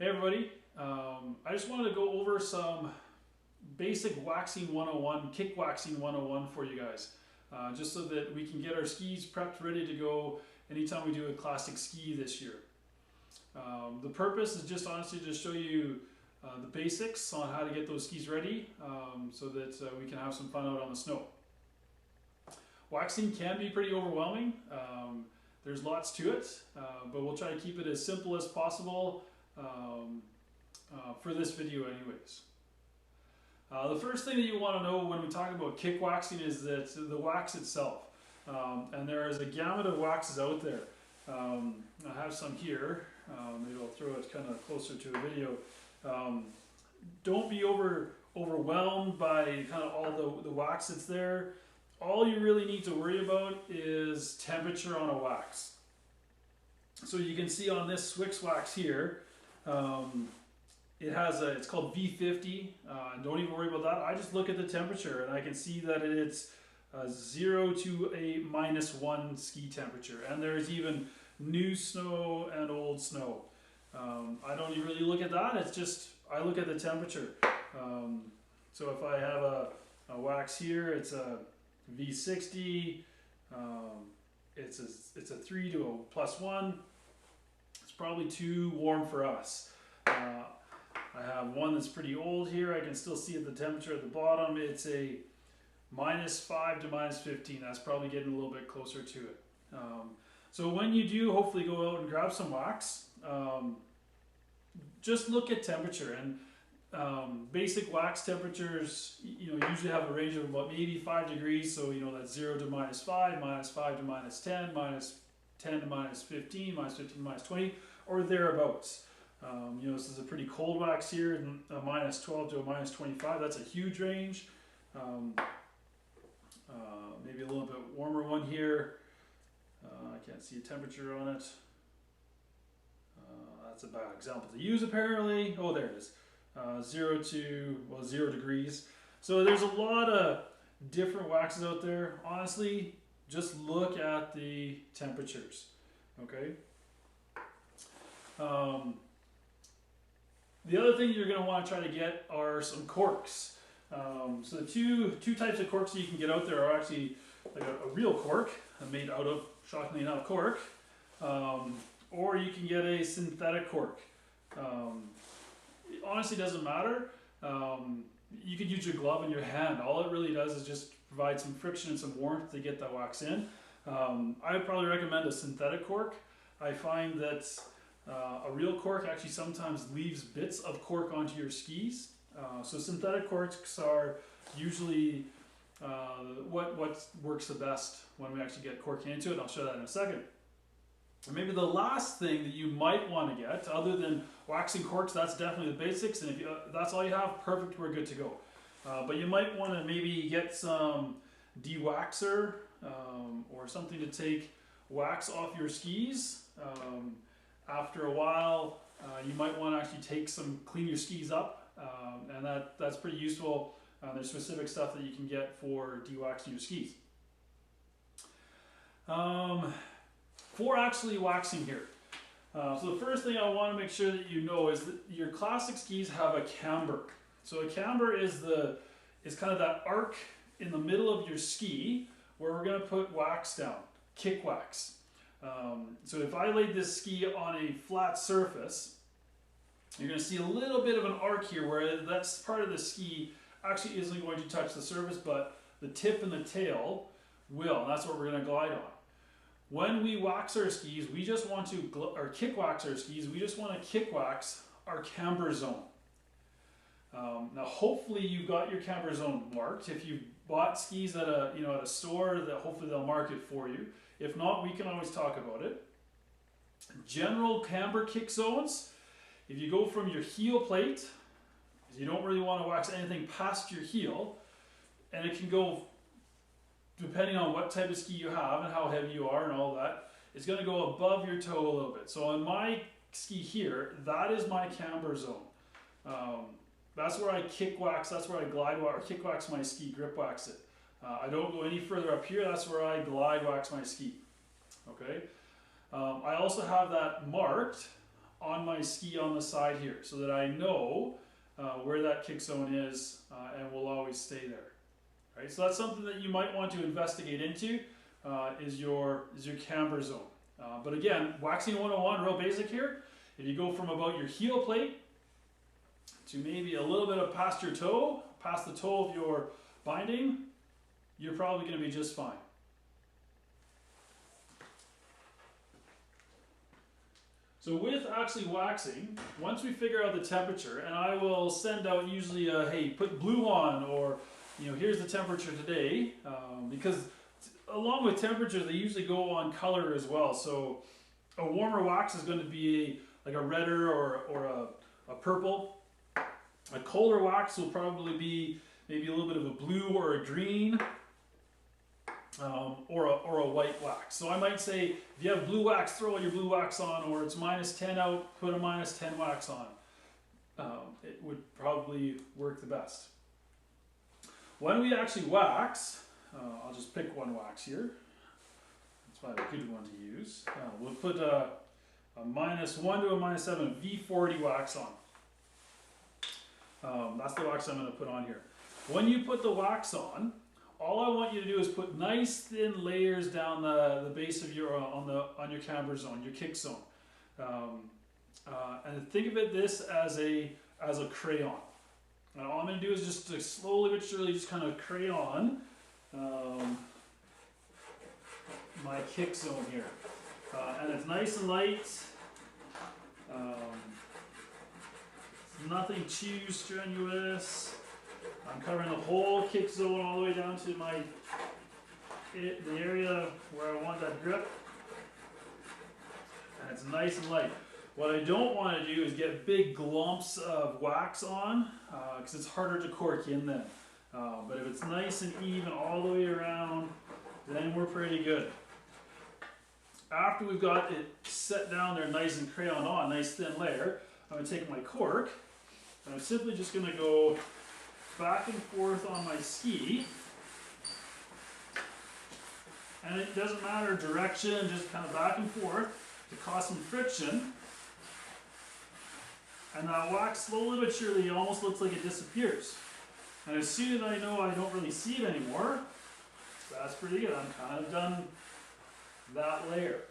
Hey everybody, I just wanted to go over some basic waxing 101, kick waxing 101 for you guys, just so that we can get our skis prepped, ready to go anytime we do a classic ski this year. The purpose is just honestly to show you the basics on how to get those skis ready so that we can have some fun out on the snow. Waxing can be pretty overwhelming. There's lots to it, but we'll try to keep it as simple as possible for this video anyways. The first thing that you want to know when we talk about kick waxing is that the wax itself. And there is a gamut of waxes out there. I have some here. Maybe I'll throw it kind of closer to a video. Don't be overwhelmed by kind of all the wax that's there. All you really need to worry about is temperature on a wax. So you can see on this Swix wax here, it's called V50. Don't even worry about that. I just look at the temperature and I can see that it's 0 to a -1 ski temperature. And there's even new snow and old snow. I don't even really look at that. It's just, I look at the temperature. So if I have a wax here, it's a V60. It's a 3 to a +1. It's probably too warm for us. I have one that's pretty old here. I can still see the temperature at the bottom. It's a -5 to -15. That's probably getting a little bit closer to it. So when you do hopefully go out and grab some wax, just look at temperature. And basic wax temperatures, usually have a range of about maybe 5 degrees. So that's 0 to -5, -5 to -10, -10 to -15, -15 to -20, or thereabouts. This is a pretty cold wax here, and a -12 to a -25. That's a huge range. Maybe a little bit warmer one here. I can't see a temperature on it. That's a bad example to use apparently. Oh, there it is. 0 degrees. So there's a lot of different waxes out there. Honestly, just look at the temperatures. Okay. The other thing you're going to want to try to get are some corks. So the two types of corks that you can get out there are actually like a real cork made out of, shockingly enough, cork, or you can get a synthetic cork. It honestly doesn't matter. You could use your glove and your hand. All it really does is just provide some friction and some warmth to get that wax in. I would probably recommend a synthetic cork. I find that a real cork actually sometimes leaves bits of cork onto your skis. So synthetic corks are usually what works the best when we actually get cork into it. And I'll show that in a second. And maybe the last thing that you might want to get, other than waxing corks, that's definitely the basics. And if that's all you have, perfect, we're good to go. But you might want to maybe get some de-waxer or something to take wax off your skis. After a while, you might want to actually clean your skis up, and that's pretty useful. There's specific stuff that you can get for de-waxing your skis. For actually waxing here, so the first thing I want to make sure that you know is that your classic skis have a camber. So a camber is kind of that arc in the middle of your ski where we're going to put wax down, kick wax. So if I laid this ski on a flat surface, you're going to see a little bit of an arc here where that part of the ski actually isn't going to touch the surface, but the tip and the tail will. And that's what we're going to glide on. When we wax our skis, we just want to, or kick wax our skis, we just want to kick wax our camber zone. Now hopefully you've got your camber zone marked. If you've bought skis at a store, that hopefully they'll mark it for you. If not, we can always talk about it. General camber kick zones, if you go from your heel plate, you don't really want to wax anything past your heel, and it can go, depending on what type of ski you have and how heavy you are and all that, it's going to go above your toe a little bit. So on my ski here, that is my camber zone. That's where I kick wax, that's where I glide wax, or kick wax my ski, grip wax it. I don't go any further up here, that's where I glide wax my ski. Okay. I also have that marked on my ski on the side here so that I know where that kick zone is and will always stay there. Right? So that's something that you might want to investigate into is your camber zone. But again, waxing 101, real basic here. If you go from about your heel plate to maybe a little bit of past your toe, past the toe of your binding, you're probably going to be just fine. So with actually waxing, once we figure out the temperature, and I will send out usually a, hey, put blue on, or, you know, here's the temperature today, because along with temperature, they usually go on color as well. So a warmer wax is going to be like a redder or a purple. A colder wax will probably be maybe a little bit of a blue or a green, or a white wax. So I might say, if you have blue wax, throw your blue wax on, or it's -10 out, put a -10 wax on. It would probably work the best. When we actually wax, I'll just pick one wax here. That's probably a good one to use. We'll put a -1 to a -7 V40 wax on. That's the wax I'm going to put on here. When you put the wax on, all I want you to do is put nice thin layers down the base of your on your camber zone, your kick zone, and think of this as a crayon. And all I'm going to do is just to slowly but surely just kind of crayon my kick zone here, and it's nice and light. Nothing too strenuous. I'm covering the whole kick zone all the way down to the area where I want that grip. And it's nice and light. What I don't want to do is get big glumps of wax on, because it's harder to cork in then. But if it's nice and even all the way around, then we're pretty good. After we've got it set down there nice and crayon on, nice thin layer, I'm going to take my cork, and I'm simply just going to go back and forth on my ski, and it doesn't matter direction, just kind of back and forth to cause some friction, and that wax slowly but surely almost looks like it disappears. And as soon as I know I don't really see it anymore, that's pretty good. I'm kind of done that layer.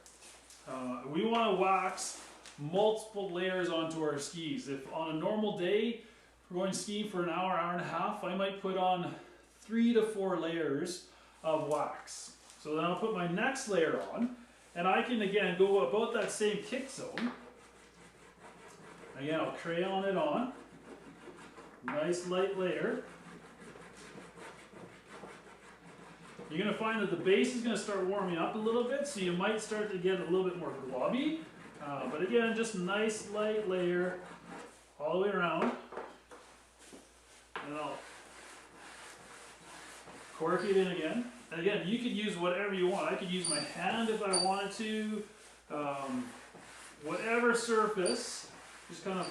We want to wax multiple layers onto our skis. If on a normal day we're going skiing for an hour, hour and a half, I might put on 3 to 4 layers of wax. So then I'll put my next layer on, and I can again go about that same kick zone. Again, I'll crayon it on. Nice light layer. You're going to find that the base is going to start warming up a little bit, so you might start to get a little bit more globby. But again, just nice light layer all the way around. And I'll cork it in again. And again, you could use whatever you want. I could use my hand if I wanted to. Whatever surface, just kind of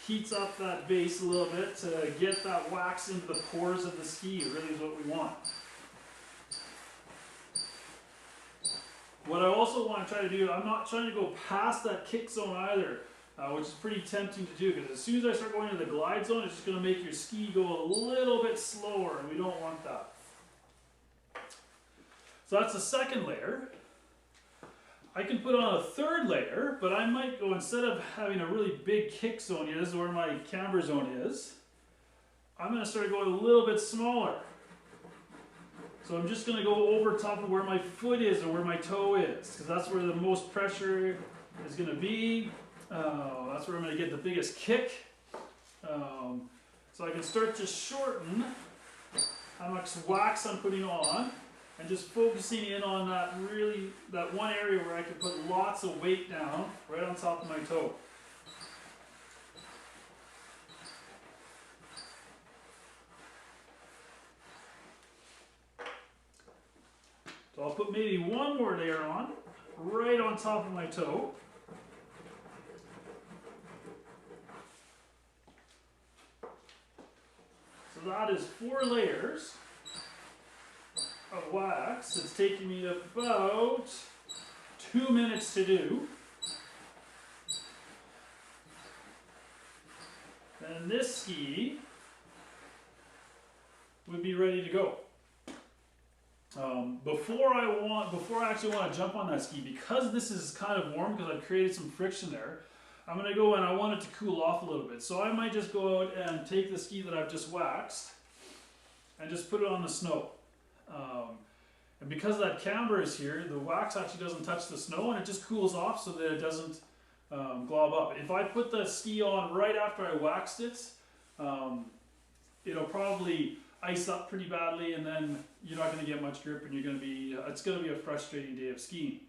heats up that base a little bit to get that wax into the pores of the ski, really is what we want. What I also want to try to do, I'm not trying to go past that kick zone either, which is pretty tempting to do, because as soon as I start going to the glide zone, it's just going to make your ski go a little bit slower, and we don't want that. So that's the second layer. I can put on a third layer, but I might go, instead of having a really big kick zone here, this is where my camber zone is, I'm going to start going a little bit smaller. So I'm just going to go over top of where my foot is or where my toe is, because that's where the most pressure is going to be. That's where I'm going to get the biggest kick. So I can start to shorten how much wax I'm putting on, and just focusing in on that one area where I can put lots of weight down, right on top of my toe. So I'll put maybe one more layer on, right on top of my toe. So that is 4 layers of wax. It's taking me about 2 minutes to do. then this ski would be ready to go. Before I actually want to jump on that ski, because this is kind of warm, because I've created some friction there, I'm going to go and I want it to cool off a little bit. So I might just go out and take the ski that I've just waxed and just put it on the snow. And because that camber is here, the wax actually doesn't touch the snow and it just cools off so that it doesn't glob up. If I put the ski on right after I waxed it, it'll probably ice up pretty badly, and then you're not going to get much grip, and it's going to be a frustrating day of skiing.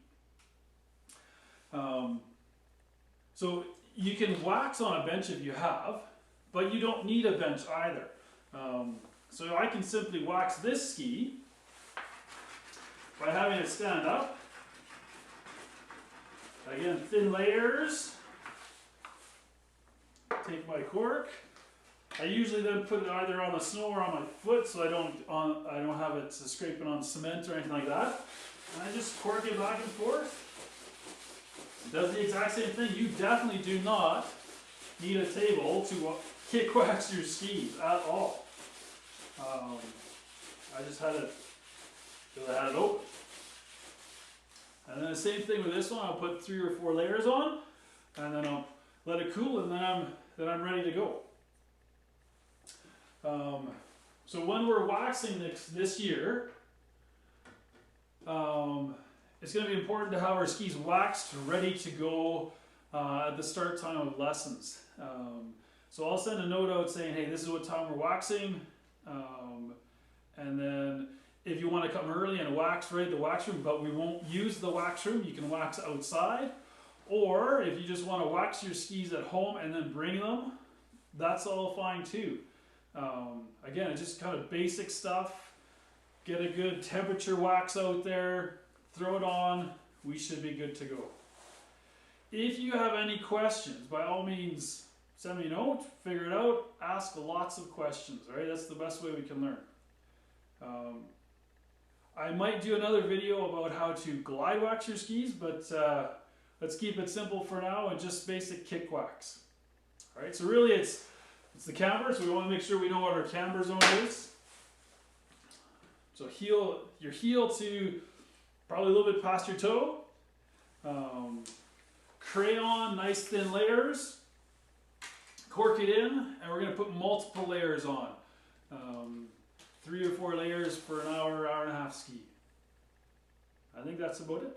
So you can wax on a bench if you have, but you don't need a bench either. So I can simply wax this ski by having it stand up. Again, thin layers. Take my cork. I usually then put it either on the snow or on my foot, so I don't have it scraping on cement or anything like that. And I just cork it back and forth. It does the exact same thing. You definitely do not need a table to kick wax your skis at all. I just had it because I had it open. And then the same thing with this one. I'll put 3 or 4 layers on, and then I'll let it cool, and then I'm ready to go. So when we're waxing this year, it's going to be important to have our skis waxed, ready to go at the start time of lessons. So I'll send a note out saying, hey, this is what time we're waxing, and then if you want to come early and wax right at the wax room, but we won't use the wax room, you can wax outside. Or if you just want to wax your skis at home and then bring them, that's all fine too. Again, it's just kind of basic stuff. Get a good temperature wax out there, throw it on, we should be good to go. If you have any questions, by all means, send me a note, figure it out, ask lots of questions, right? That's the best way we can learn. I might do another video about how to glide wax your skis, but let's keep it simple for now and just basic kick wax. All right, so really it's the camber, so we want to make sure we know what our camber zone is. So your heel to probably a little bit past your toe. Crayon, nice thin layers. Cork it in, and we're going to put multiple layers on. 3 or 4 layers for an hour, hour and a half ski. I think that's about it.